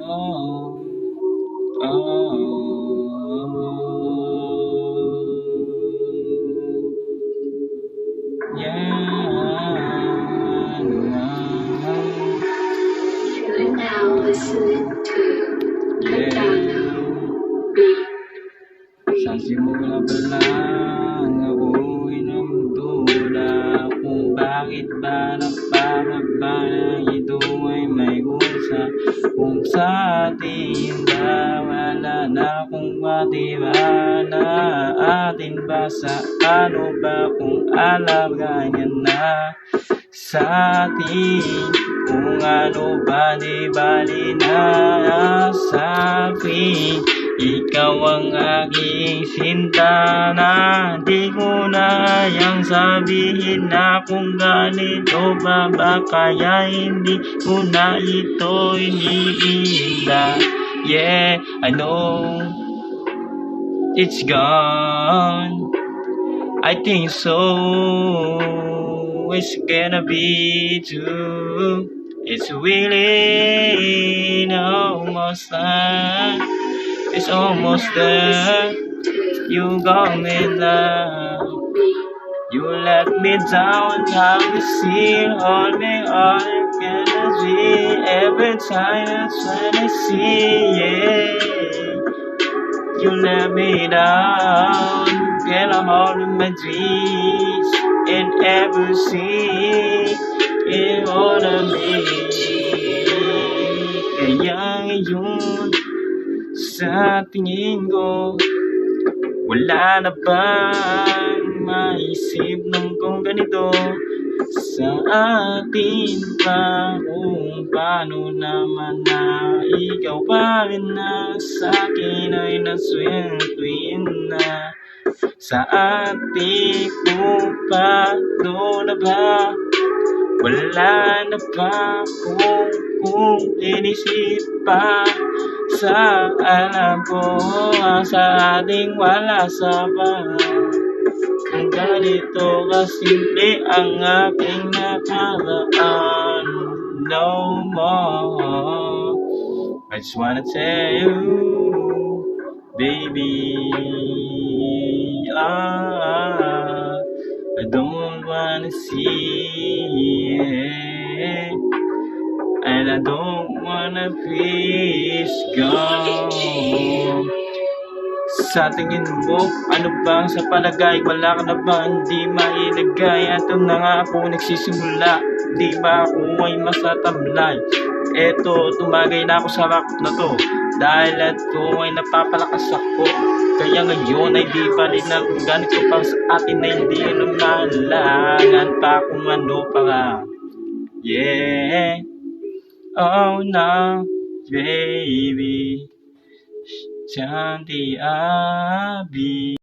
Oh, oh, yeah. You are now listening to Cardano Beat. Sa simula pa lang ako'y nagtula kung bakit ba napapaba na ito ay may kusa. Kung sa atin ba wala na kung matiwala atin ba sa ano ba kung alagaan na sa atin kung ano ba di bali na sa akin. Ikaw ang aking sinta na di ko na yang sabihin na kung ganito ba kaya hindi ko na ito iniinda. Yeah, I know it's gone. I think so. It's gonna be true. It's really almost there. It's almost there. You got me there. You let me down. How you see, hold me on. Can I see every time I try to see? Yeah. You let me down. Can I hold in my dreams and ever see it all of me? Kaya ngayon sa tingin ko wala na bang maisip ng kung ganito sa atin pa kung paano naman na ikaw pa rin na sa akin ay naswentuin na sa ating paano na ba wala na ba kung inisip pa sa alam ko sa ating wala sa ba kung ganito kasimple ang aking nakaraan. No more. I just wanna tell you, baby, I don't wanna see it, and I don't wanna be gone. Sa tingin mo, ano bang sa palagay? Wala ka na ba hindi mailagay? Ato na nga ako nagsisimula, di ba ako ay masatamlay? Eto, tumagay na ako sa rap na to dahil ito ay napapalakas ako. Kaya ngayon ay di bali na kung ganito pa sa atin ay hindi na malangan pa kung ano pa nga. Yeah, oh no, baby, Shanti Abi.